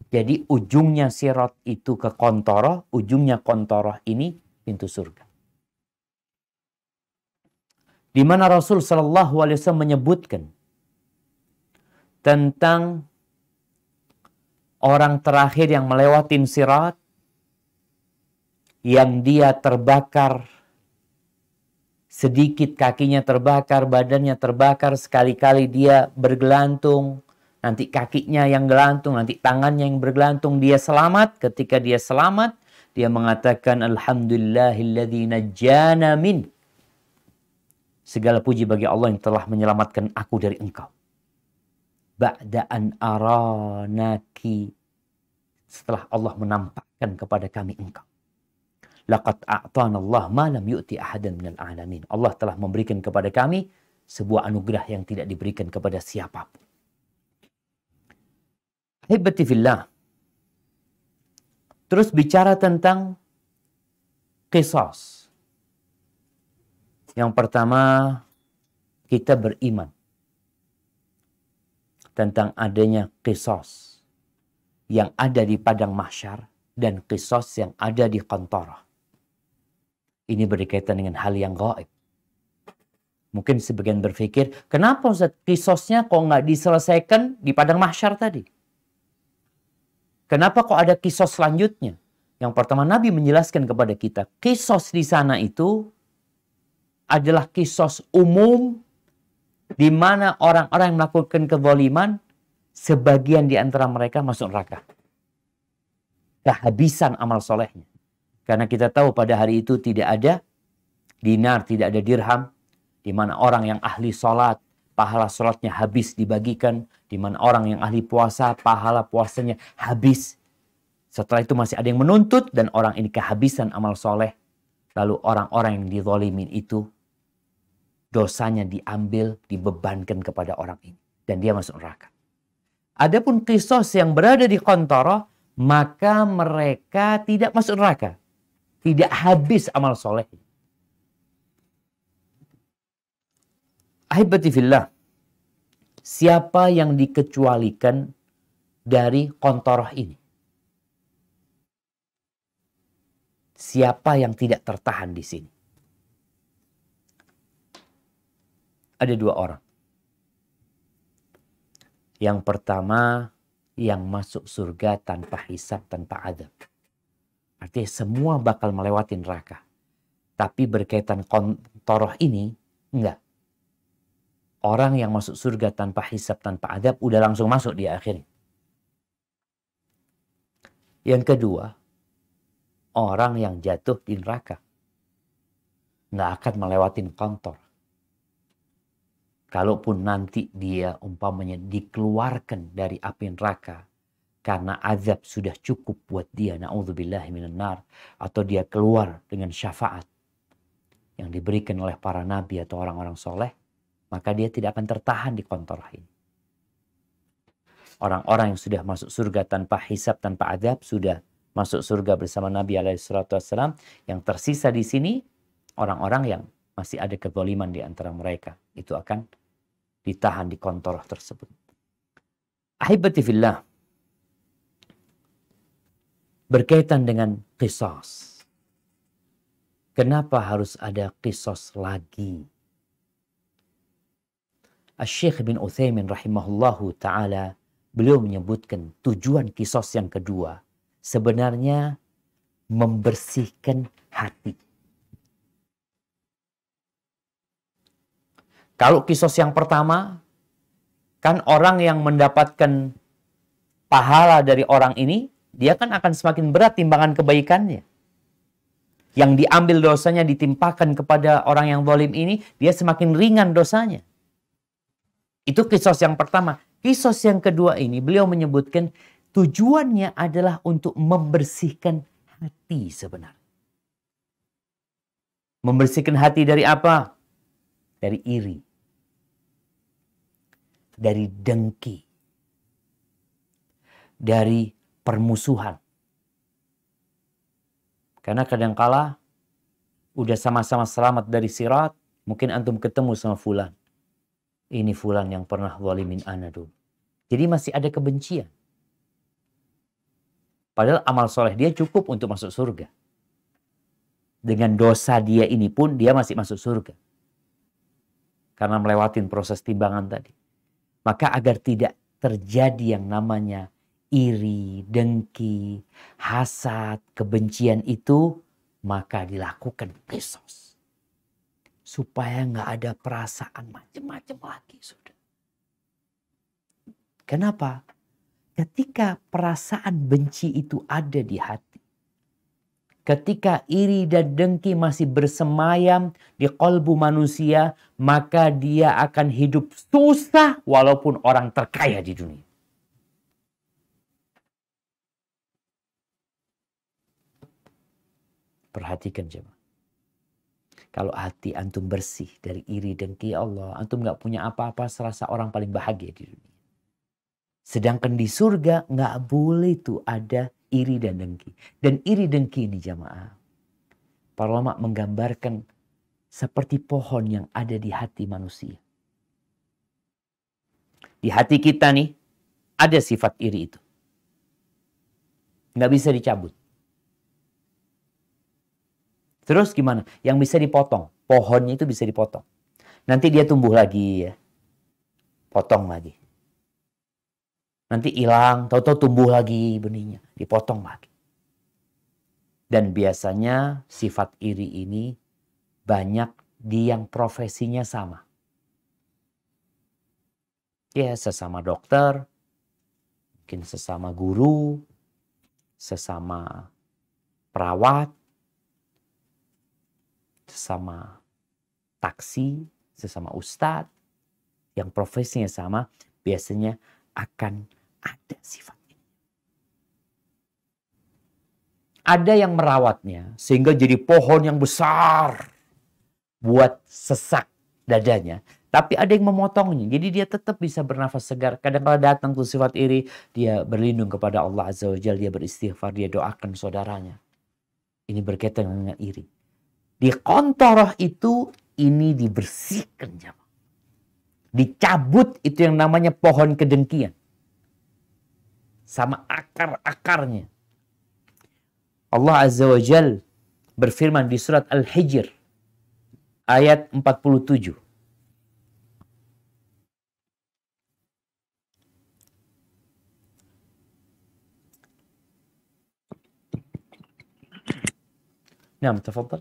Jadi ujungnya sirat itu ke qantarah, ujungnya qantarah ini pintu surga. Di mana Rasul sallallahu alaihi wasallam menyebutkan tentang orang terakhir yang melewatin sirat, yang dia terbakar sedikit, kakinya terbakar, badannya terbakar, sekali-kali dia bergelantung, nanti kakinya yang gelantung, nanti tangannya yang bergelantung, dia selamat. Ketika dia selamat, dia mengatakan alhamdulillahilladzi najjana min. Segala puji bagi Allah yang telah menyelamatkan aku dari engkau. Ba'da an aranaki, setelah Allah menampakkan kepada kami engkau. Laqad a'tana Allah ma lam yu'ti ahadan minal alamin. Allah telah memberikan kepada kami sebuah anugerah yang tidak diberikan kepada siapapun. Hibati fillah. Terus bicara tentang qisas. Yang pertama, kita beriman tentang adanya qisas yang ada di padang mahsyar dan qisas yang ada di qantarah. Ini berkaitan dengan hal yang gaib. Mungkin sebagian berpikir, kenapa Ustaz qisasnya kok nggak diselesaikan di padang mahsyar tadi? Kenapa kok ada qisas selanjutnya? Yang pertama, Nabi menjelaskan kepada kita, qisas di sana itu adalah qisas umum di mana orang-orang yang melakukan kezaliman, sebagian di antara mereka masuk neraka. Kehabisan amal solehnya. Karena kita tahu pada hari itu tidak ada dinar, tidak ada dirham. Di mana orang yang ahli sholat, pahala sholatnya habis dibagikan. Di mana orang yang ahli puasa, pahala puasanya habis. Setelah itu masih ada yang menuntut dan orang ini kehabisan amal soleh. Lalu orang-orang yang dizalimin itu, dosanya diambil, dibebankan kepada orang ini. Dan dia masuk neraka. Adapun qisas yang berada di qantarah, maka mereka tidak masuk neraka. Tidak habis amal soleh. Ahibati fillah. Siapa yang dikecualikan dari qantarah ini? Siapa yang tidak tertahan di sini? Ada dua orang. Yang pertama, yang masuk surga tanpa hisab, tanpa adab. Artinya semua bakal melewati neraka. Tapi berkaitan kontoroh ini, enggak. Orang yang masuk surga tanpa hisab, tanpa adab, udah langsung masuk di akhirnya. Yang kedua, orang yang jatuh di neraka nggak akan melewati kontor. Kalaupun nanti dia umpamanya dikeluarkan dari api neraka karena azab sudah cukup buat dia, na'udzubillahi minan nar, atau dia keluar dengan syafaat yang diberikan oleh para nabi atau orang-orang soleh, maka dia tidak akan tertahan di kontor ini. Orang-orang yang sudah masuk surga tanpa hisab, tanpa azab, sudah masuk surga bersama Nabi SAW. Yang tersisa di sini, orang-orang yang masih ada kezaliman di antara mereka. Itu akan ditahan di kontor tersebut. Ahibati fillah. Berkaitan dengan qisas. Kenapa harus ada qisas lagi? Asy-Syaikh bin Utsaimin rahimahullahu ta'ala, beliau menyebutkan tujuan qisas yang kedua sebenarnya membersihkan hati. Kalau qisas yang pertama, kan orang yang mendapatkan pahala dari orang ini, dia kan akan semakin berat timbangan kebaikannya. Yang diambil dosanya ditimpakan kepada orang yang zalim ini, dia semakin ringan dosanya. Itu qisas yang pertama. Qisas yang kedua ini, beliau menyebutkan tujuannya adalah untuk membersihkan hati sebenarnya. Membersihkan hati dari apa? Dari iri. Dari dengki. Dari permusuhan. Karena kadangkala udah sama-sama selamat dari sirat, mungkin antum ketemu sama fulan. Ini fulan yang pernah zalimin ana dulu. Jadi masih ada kebencian. Padahal amal soleh dia cukup untuk masuk surga. Dengan dosa dia ini pun dia masih masuk surga. Karena melewatin proses timbangan tadi. Maka agar tidak terjadi yang namanya iri, dengki, hasad, kebencian itu, maka dilakukan qisas. Supaya nggak ada perasaan macam-macam lagi, sudah. Kenapa? Ketika perasaan benci itu ada di hati, ketika iri dan dengki masih bersemayam di kalbu manusia, maka dia akan hidup susah walaupun orang terkaya di dunia. Perhatikan jemaah. Kalau hati antum bersih dari iri dengki, ya Allah, antum nggak punya apa-apa, serasa orang paling bahagia di dunia. Sedangkan di surga nggak boleh tuh ada iri dan dengki. Dan iri dengki ini jamaah, para ulama menggambarkan seperti pohon yang ada di hati manusia. Di hati kita nih ada sifat iri itu. Nggak bisa dicabut. Terus gimana? Yang bisa dipotong. Pohonnya itu bisa dipotong. Nanti dia tumbuh lagi ya. Potong lagi. Nanti hilang, tahu-tahu tumbuh lagi benihnya. Dipotong lagi. Dan biasanya sifat iri ini banyak di yang profesinya sama. Ya, sesama dokter, mungkin sesama guru, sesama perawat, sesama taksi, sesama ustadz, yang profesinya sama, biasanya akan ada sifat ini. Ada yang merawatnya sehingga jadi pohon yang besar buat sesak dadanya. Tapi ada yang memotongnya, jadi dia tetap bisa bernafas segar. Kadang-kadang datang tuh sifat iri, dia berlindung kepada Allah Azza wa Jalla, dia beristighfar, dia doakan saudaranya. Ini berkaitan dengan iri. Di kontoroh itu ini dibersihkan jamaah. Dicabut itu yang namanya pohon kedengkian. Sama akar-akarnya. Allah Azza wa Jal berfirman di surat Al-Hijr ayat 47. Naam, tafadhal.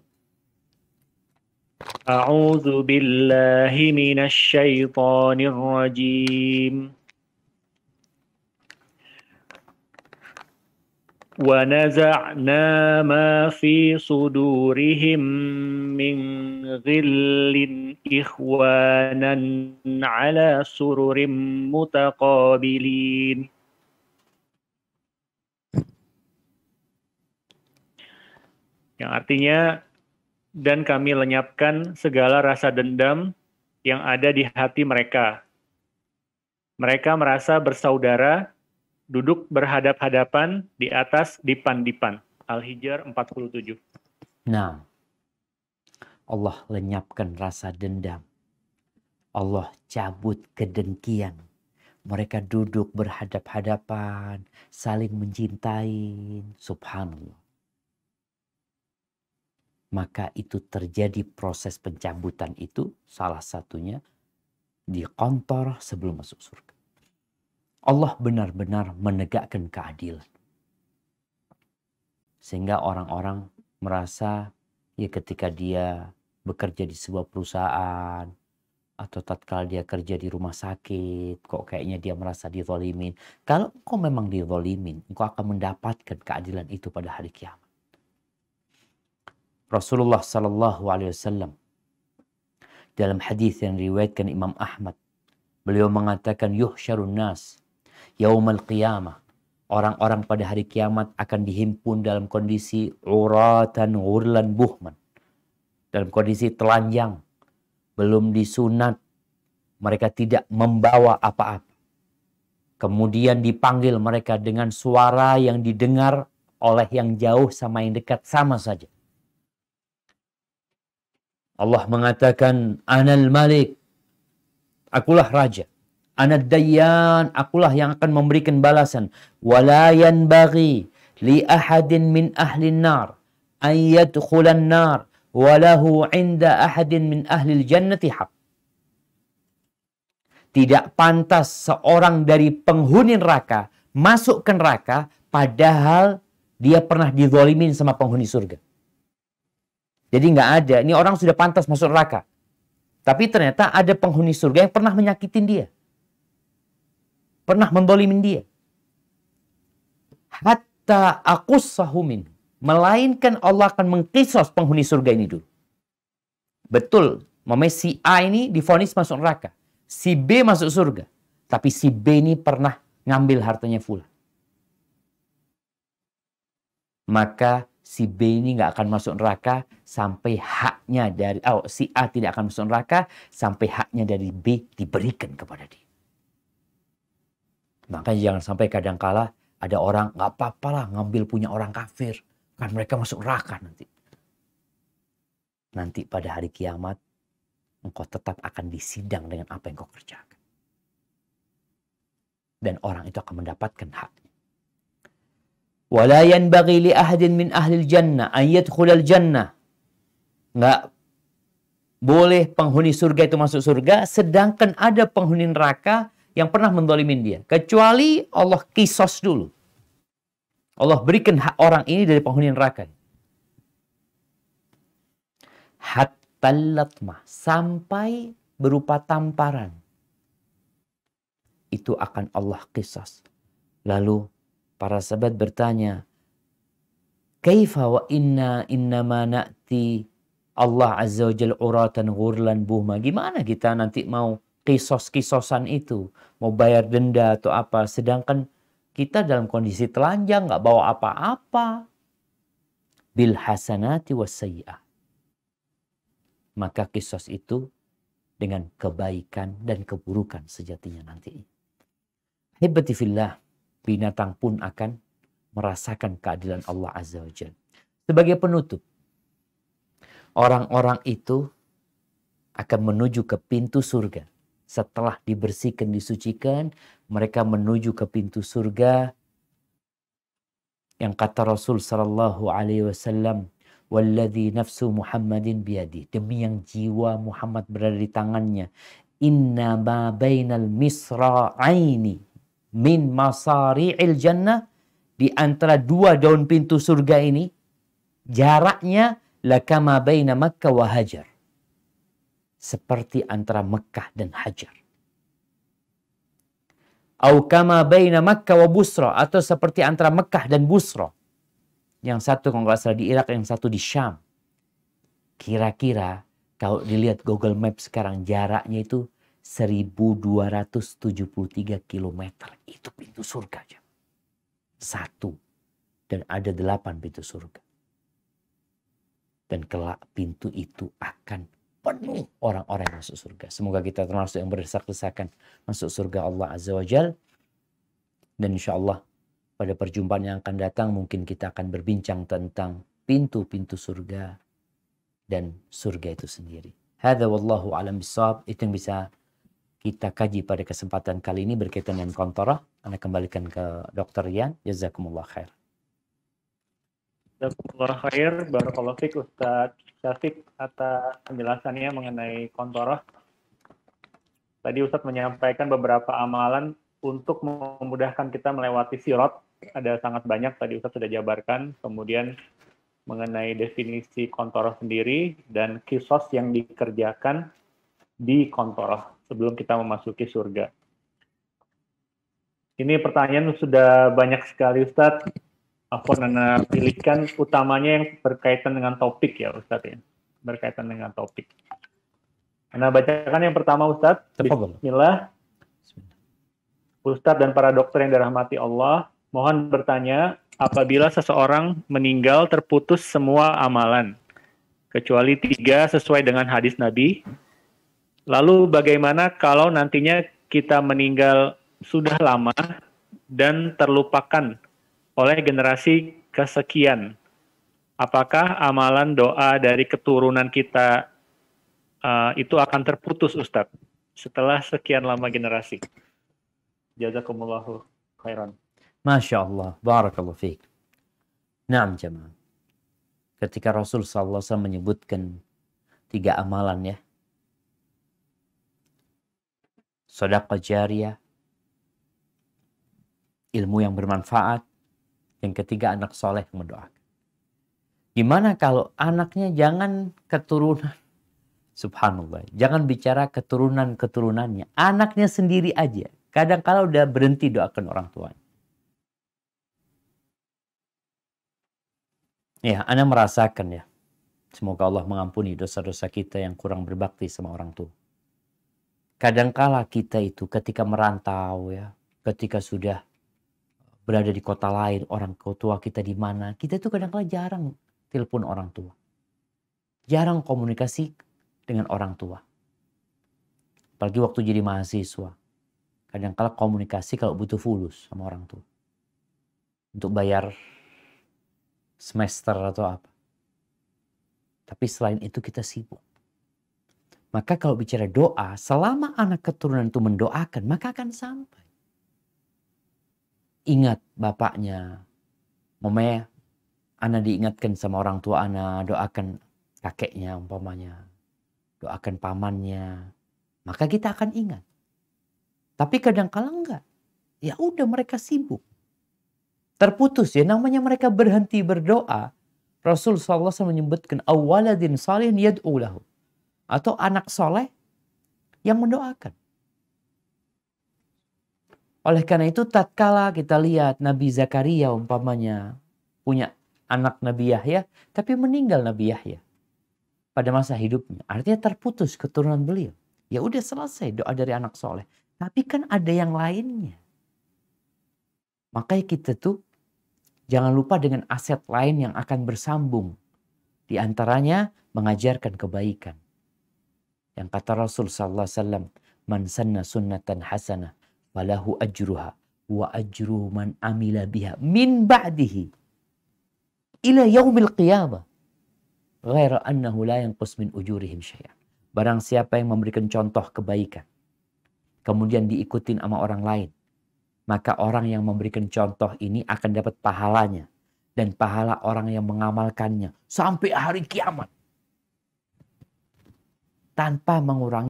A'udzu billahi minasyaitonir rajim. Wa naza'na ma fi sudurihim min ghillin ikhwanan ala sururim mutaqabilin. Yang artinya, dan kami lenyapkan segala rasa dendam yang ada di hati mereka. Mereka merasa bersaudara, duduk berhadap-hadapan di atas dipan-dipan. Al-Hijr 47. Nah, Allah lenyapkan rasa dendam. Allah cabut kedengkian. Mereka duduk berhadap-hadapan, saling mencintai. Subhanallah. Maka itu terjadi proses pencabutan itu, salah satunya di kantor sebelum masuk surga. Allah benar-benar menegakkan keadilan. Sehingga orang-orang merasa ya ketika dia bekerja di sebuah perusahaan atau tatkala dia kerja di rumah sakit, kok kayaknya dia merasa dizalimin. Kalau kau memang dizalimin, engkau akan mendapatkan keadilan itu pada hari kiamat. Rasulullah Sallallahu Alaihi Wasallam dalam hadis yang diriwayatkan Imam Ahmad, beliau mengatakan yuhsyarun nas yaumal qiyamah, orang-orang pada hari kiamat akan dihimpun dalam kondisi uratan ghurlan buhman, dalam kondisi telanjang, belum disunat, mereka tidak membawa apa-apa. Kemudian dipanggil mereka dengan suara yang didengar oleh yang jauh sama yang dekat sama saja. Allah mengatakan, Anal Malik, akulah Raja. Anad Dayyan, akulah yang akan memberikan balasan. Wala yanbaghi li ahadin min ahli nar an yadkhulan nar walahu inda ahadin min ahli jannati haq. Tidak pantas seorang dari penghuni neraka masuk ke neraka padahal dia pernah dizalimin sama penghuni surga. Jadi nggak ada, ini orang sudah pantas masuk neraka. Tapi ternyata ada penghuni surga yang pernah menyakitin dia. Pernah mendolimin dia. Hatta aqussahu min. Melainkan Allah akan mengkisos penghuni surga ini dulu. Betul, mamanya si A ini divonis masuk neraka. Si B masuk surga. Tapi si B ini pernah ngambil hartanya fulan. Maka si B ini nggak akan masuk neraka sampai haknya dari si A tidak akan masuk neraka sampai haknya dari B diberikan kepada dia. Makanya jangan sampai kadangkala ada orang nggak apa-apa lah ngambil punya orang kafir, kan mereka masuk neraka nanti. Nanti pada hari kiamat engkau tetap akan disidang dengan apa yang kau kerjakan. Dan orang itu akan mendapatkan haknya. Wala yanbaghi li ahadin min ahli jannah an yadkhulal jannah. Enggak boleh penghuni surga itu masuk surga, sedangkan ada penghuni neraka yang pernah mendolimin dia. Kecuali Allah kisos dulu. Allah berikan hak orang ini dari penghuni neraka. Hatta latmah, sampai berupa tamparan. Itu akan Allah kisos. Lalu para sahabat bertanya, kaifa wa innama na'ti Allah Azza wa Jalla uratan ghurlan buhma. Gimana kita nanti mau kisos-kisosan itu, mau bayar denda atau apa, sedangkan kita dalam kondisi telanjang, nggak bawa apa-apa. Bil hasanati was sayyi'ah. Maka kisos itu dengan kebaikan dan keburukan sejatinya nanti. Hibati fillah, binatang pun akan merasakan keadilan Allah Azza wa Jalla. Sebagai penutup, orang-orang itu akan menuju ke pintu surga. Setelah dibersihkan, disucikan, mereka menuju ke pintu surga yang kata Rasul sallallahu alaihi wasallam, walladzi nafsu Muhammadin biyadi, demi yang jiwa Muhammad berada di tangannya, inna ma bainal misra'aini min masari'il jannah, di antara dua daun pintu surga ini jaraknya lakama baina Makkah wa Hajar. Seperti antara Mekah dan Hajar. Au kama baina Makkah wa Busra, atau seperti antara Mekah dan Busra. Yang satu kalau nggak salah di Irak, yang satu di Syam. Kira-kira kalau dilihat Google Maps sekarang jaraknya itu 1273 km. Itu pintu surga aja. Satu. Dan ada 8 pintu surga. Dan kelak pintu itu akan penuh orang-orang yang masuk surga. Semoga kita termasuk yang berdesak-desakan masuk surga Allah Azza wa Jal. Dan insya Allah pada perjumpaan yang akan datang mungkin kita akan berbincang tentang pintu-pintu surga dan surga itu sendiri. Hadza wallahu a'lam bishawab. Itu yang bisa kita kaji pada kesempatan kali ini berkaitan dengan kontorah. Anda kembalikan ke Dr. Rian. Jazakumullah khair. Jazakumullah khair. Barakallahu fiik Ustaz Syafiq atas penjelasannya mengenai kontorah. Tadi Ustaz menyampaikan beberapa amalan untuk memudahkan kita melewati sirat. Ada sangat banyak tadi Ustaz sudah jabarkan. Kemudian mengenai definisi kontorah sendiri dan kisos yang dikerjakan di kontorah sebelum kita memasuki surga. Ini pertanyaan sudah banyak sekali Ustaz. Anda pilihkan utamanya yang berkaitan dengan topik ya Ustaz ya. Berkaitan dengan topik. Anda bacakan yang pertama Ustaz. Bismillah. Ustaz dan para dokter yang dirahmati Allah, mohon bertanya, apabila seseorang meninggal terputus semua amalan, kecuali 3 sesuai dengan hadis Nabi, lalu bagaimana kalau nantinya kita meninggal sudah lama dan terlupakan oleh generasi kesekian? Apakah amalan doa dari keturunan kita itu akan terputus Ustadz setelah sekian lama generasi? Jazakumullahu khairan. Masya Allah, barakallahu fiik. Naam jemaah. Ketika Rasul SAW menyebutkan 3 amalan ya. Sedekah jariyah, ilmu yang bermanfaat, yang ketiga anak soleh yang mendoakan. Gimana kalau anaknya jangan keturunan? Subhanallah. Jangan bicara keturunan-keturunannya. Anaknya sendiri aja. Kadang kala udah berhenti doakan orang tuanya. Ya, Anda merasakan ya. Semoga Allah mengampuni dosa-dosa kita yang kurang berbakti sama orang tua. Kadangkala kita itu ketika merantau ya, ketika sudah berada di kota lain, orang tua kita di mana, kita itu kadangkala jarang telepon orang tua. Jarang komunikasi dengan orang tua. Apalagi waktu jadi mahasiswa. Kadangkala komunikasi kalau butuh fulus sama orang tua. Untuk bayar semester atau apa. Tapi selain itu kita sibuk. Maka kalau bicara doa, selama anak keturunan itu mendoakan, maka akan sampai. Ingat bapaknya. Umpamanya, anak diingatkan sama orang tua anak, doakan kakeknya umpamanya. Doakan pamannya. Maka kita akan ingat. Tapi kadang-kala enggak. Ya udah mereka sibuk. Terputus ya, namanya mereka berhenti berdoa. Rasul SAW menyebutkan awaladin salihin yad'u lahu. Atau anak soleh yang mendoakan. Oleh karena itu tatkala kita lihat Nabi Zakaria umpamanya punya anak Nabi Yahya, tapi meninggal Nabi Yahya pada masa hidupnya. Artinya terputus keturunan beliau. Ya udah selesai doa dari anak soleh. Tapi kan ada yang lainnya. Makanya kita tuh jangan lupa dengan aset lain yang akan bersambung. Di antaranya mengajarkan kebaikan. Yang kata Rasul SAW, man sanna sunnatan hasanah, falahu ajruha, wa ajru man amila biha min ba'dihi ila yaumil qiyamah. Ghaira annahu la yanqus min ujurihim syai'an. Barang siapa yang memberikan contoh kebaikan, kemudian diikutin sama orang lain, maka orang yang memberikan contoh ini akan dapat pahalanya. Dan pahala orang yang mengamalkannya sampai hari kiamat. Tanpa mengurangi